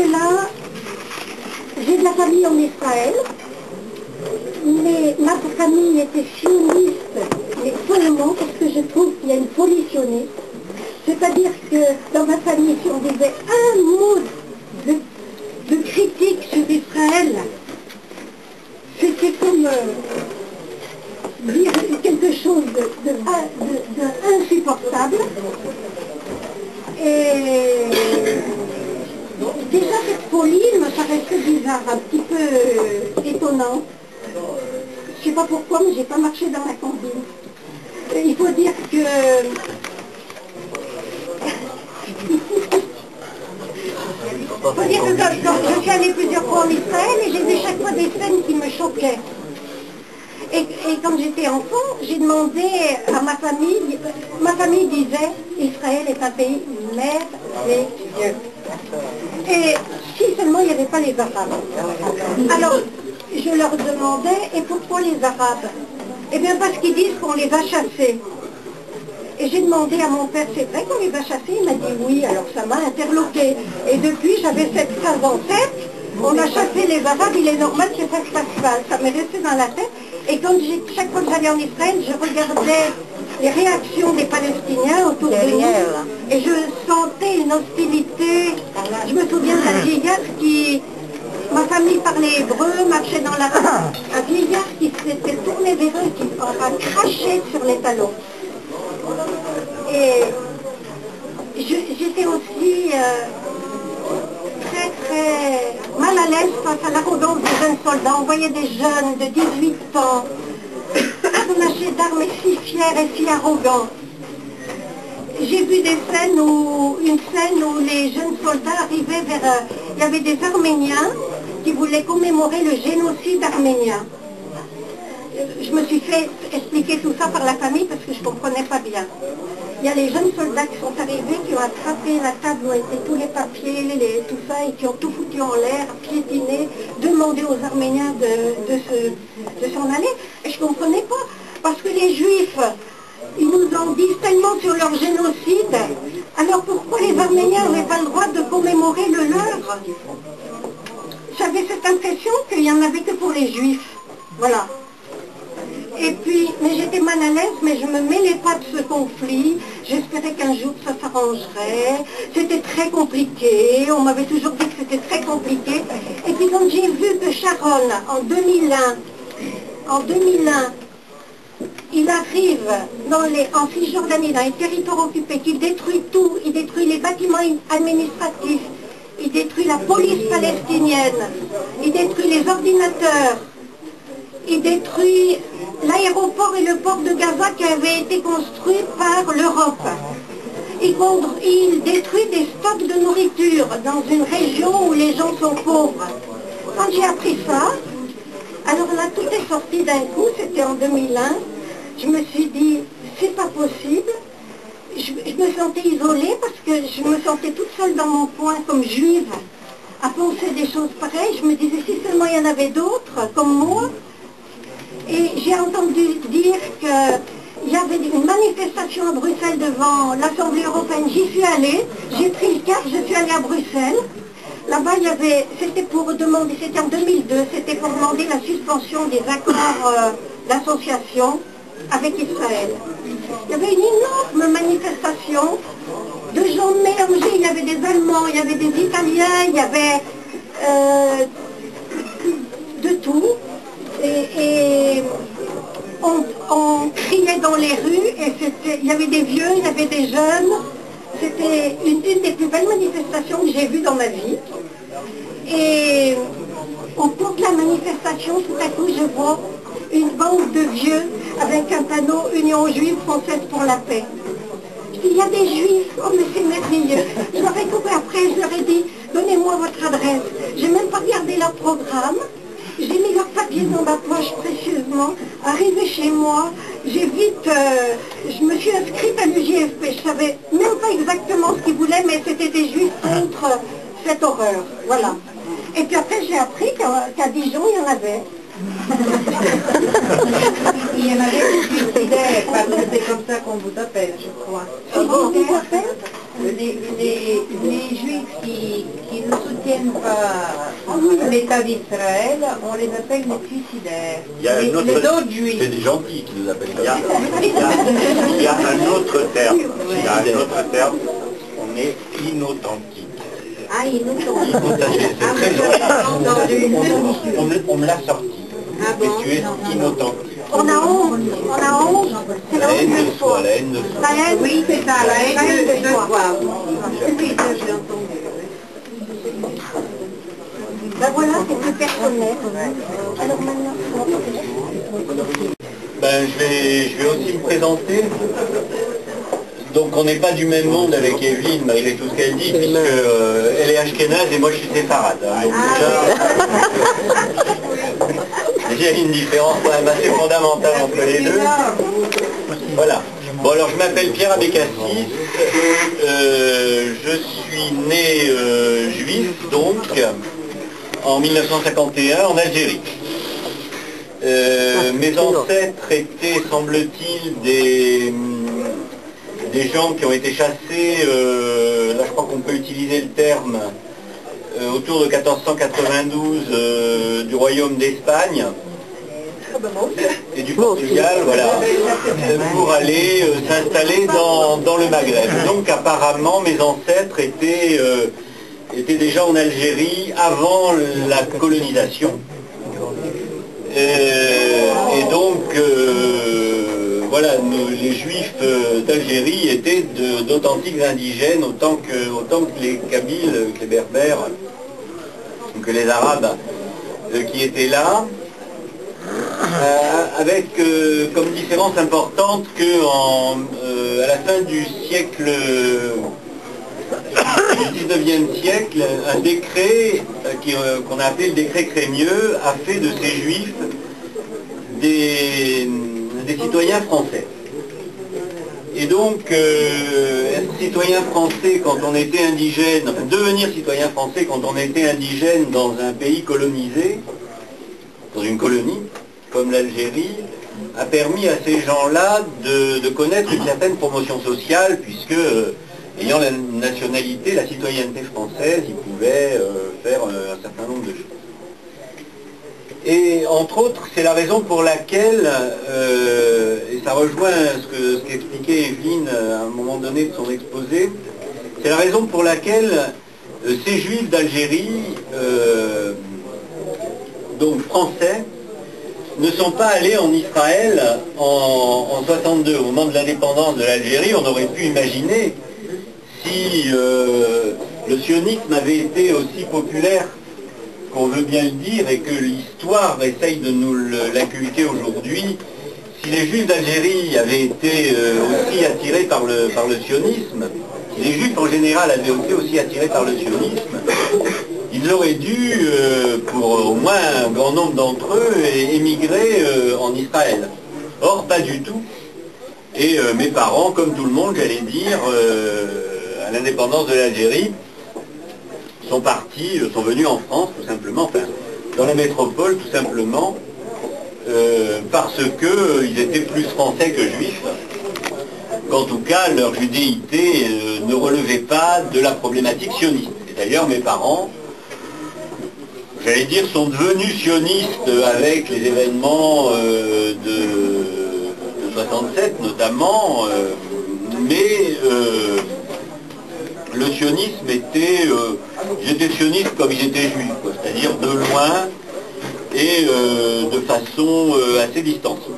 là, j'ai de la famille en Israël, mais ma famille était sioniste, mais seulement parce que je trouve qu'il y a une folie sioniste. C'est-à-dire que dans ma famille, si on disait un mot de critique sur Israël, c'était comme dire quelque chose d'insupportable. Et déjà cette folie me paraissait bizarre, un petit peu étonnante. Je ne sais pas pourquoi, mais j'ai pas marché dans la combine. Et il faut dire que je suis allée plusieurs fois en Israël et j'ai vu chaque fois des scènes qui me choquaient. Et quand j'étais enfant, j'ai demandé à ma famille disait Israël est un pays merveilleux. Et si seulement il n'y avait pas les Arabes. Alors, je leur demandais, et pourquoi les Arabes? Eh bien parce qu'ils disent qu'on les a chassés. Et j'ai demandé à mon père, c'est vrai qu'on les a chassés? Il m'a dit oui, alors ça m'a interloqué. Et depuis, j'avais cette phrase en tête, on a chassé les Arabes, il est normal que ça se passe. Ça m'est resté dans la tête. Et quand chaque fois que j'allais en Israël, je regardais les réactions des Palestiniens autour de nous, et je sentais une hostilité. Je me souviens d'un vieillard qui... Ma famille parlait hébreu, marchait dans la rue. Un vieillard qui s'était tourné vers eux, qui a craché sur les talons. Et j'étais aussi très très mal à l'aise face à l'arrogance des jeunes soldats. On voyait des jeunes de 18 ans, harnachés d'armes et si fiers et si arrogants. J'ai vu une scène où les jeunes soldats arrivaient vers... il y avait des Arméniens qui voulaient commémorer le génocide arménien. Je me suis fait expliquer tout ça par la famille parce que je ne comprenais pas bien. Il y a les jeunes soldats qui sont arrivés, qui ont attrapé la table où étaient tous les papiers, tout ça, et qui ont tout foutu en l'air, piétiné, demandé aux Arméniens de s'en aller. Et je ne comprenais pas, parce que les Juifs, ils nous en disent tellement sur leur génocide, alors pourquoi les Arméniens n'avaient pas le droit de commémorer le leur? J'avais cette impression qu'il n'y en avait que pour les Juifs. Voilà. Et puis, mais j'étais mal à l'aise, mais je ne me mêlais pas de ce conflit. J'espérais qu'un jour ça s'arrangerait. C'était très compliqué. On m'avait toujours dit que c'était très compliqué. Et puis quand j'ai vu que Sharon, en 2001, il arrive en Cisjordanie, dans les territoires occupés, qu'il détruit tout, il détruit les bâtiments administratifs, il détruit la police palestinienne, il détruit les ordinateurs, il détruit l'aéroport et le port de Gaza qui avait été construit par l'Europe. Il détruit des stocks de nourriture dans une région où les gens sont pauvres. Quand j'ai appris ça, alors là tout est sorti d'un coup, c'était en 2001, je me suis dit, c'est pas possible. Je me sentais isolée parce que je me sentais toute seule dans mon coin comme juive à penser des choses pareilles. Je me disais, si seulement il y en avait d'autres comme moi. Et j'ai entendu dire qu'il y avait une manifestation à Bruxelles devant l'Assemblée européenne. J'y suis allée, j'ai pris le car, je suis allée à Bruxelles. Là-bas, c'était pour demander, c'était en 2002, c'était pour demander la suspension des accords d'association avec Israël. Il y avait une énorme manifestation de gens mélangés, il y avait des Allemands, il y avait des Italiens, il y avait de tout. Et on criait dans les rues, et il y avait des vieux, il y avait des jeunes. C'était une des plus belles manifestations que j'ai vues dans ma vie. Et au cours de la manifestation, tout à coup, je vois une bande de vieux avec un panneau « Union juive française pour la paix ». Je dis, il y a des juifs, oh mais c'est merveilleux. Je leur ai coupé après, je leur ai dit, donnez-moi votre adresse. J'ai même pas regardé leur programme. J'ai mis leurs papiers dans ma poche précieusement. Arrivé chez moi, j'ai vite, je me suis inscrite à l'UJFP. Je savais même pas exactement ce qu'ils voulaient, mais c'était des juifs contre cette horreur. Voilà. Et puis après, j'ai appris qu'à Dijon, il y en avait. Il y en avait qui suicidaient, parce que c'est comme ça qu'on vous appelle, je crois. On vous appelle? Les Juifs qui ne soutiennent pas l'État d'Israël, on les appelle les suicidaires. Les autres Juifs. C'est des gentils qui nous appellent ça. Il y a un autre terme. Il y a un autre terme. On est inauthentique. Ah, inauthentique. C'est très gentil. On me l'a sorti. Et tu es inauthentique. On a honte, c'est la honte de soi. La haine de soi. La haine, Oui, c'est ça, la haine de soi. Oui, ça, j'ai entendu. Ben voilà, c'est plus personnel. Alors maintenant, Ben, je vais aussi me présenter. Donc on n'est pas du même monde avec Evelyne, malgré tout ce qu'elle dit, puisque elle est ashkénaze et moi je suis séfarade. Hein. Donc déjà, il y a une différence quand même assez fondamentale entre les deux. Voilà. Bon alors je m'appelle Pierre Abécassis, je suis né juif donc en 1951 en Algérie. Mes ancêtres étaient, semble-t-il, des gens qui ont été chassés, là je crois qu'on peut utiliser le terme, autour de 1492 du royaume d'Espagne et du Portugal, voilà, pour aller s'installer dans le Maghreb. Donc apparemment mes ancêtres étaient déjà en Algérie avant la colonisation. Et donc, voilà, les Juifs d'Algérie étaient d'authentiques indigènes, autant que les Kabyles, que les Berbères, que les Arabes qui étaient là, avec comme différence importante que à la fin du siècle du 19e siècle, un décret qu'on a appelé le décret Crémieux a fait de ces Juifs des citoyens français. Et donc, être citoyen français quand on était indigène, enfin, devenir citoyen français quand on était indigène dans un pays colonisé, dans une colonie, comme l'Algérie, a permis à ces gens-là de connaître une certaine promotion sociale, puisque, ayant la nationalité, la citoyenneté française, ils pouvaient faire un certain nombre de choses. Et entre autres, c'est la raison pour laquelle, et ça rejoint ce qu'expliquait Evelyne à un moment donné de son exposé, c'est la raison pour laquelle ces Juifs d'Algérie, donc français, ne sont pas allés en Israël en 62. Au moment de l'indépendance de l'Algérie, on aurait pu imaginer, si le sionisme avait été aussi populaire qu'on veut bien le dire, et que l'histoire essaye de nous l'inculquer aujourd'hui, si les Juifs d'Algérie avaient été aussi attirés par le sionisme, si les Juifs en général avaient été aussi attirés par le sionisme, ils auraient dû, pour au moins un grand nombre d'entre eux, émigrer en Israël. Or, pas du tout. Et mes parents, comme tout le monde, j'allais dire, à l'indépendance de l'Algérie, sont partis, sont venus en France, tout simplement, enfin, dans la métropole, tout simplement, parce qu'ils étaient plus français que juifs, qu'en tout cas, leur judéité ne relevait pas de la problématique sioniste. Et d'ailleurs, mes parents, j'allais dire, sont devenus sionistes avec les événements de 67 notamment, mais le sionisme était, ils étaient sionistes comme ils étaient juifs, c'est-à-dire de loin et de façon assez distanciée.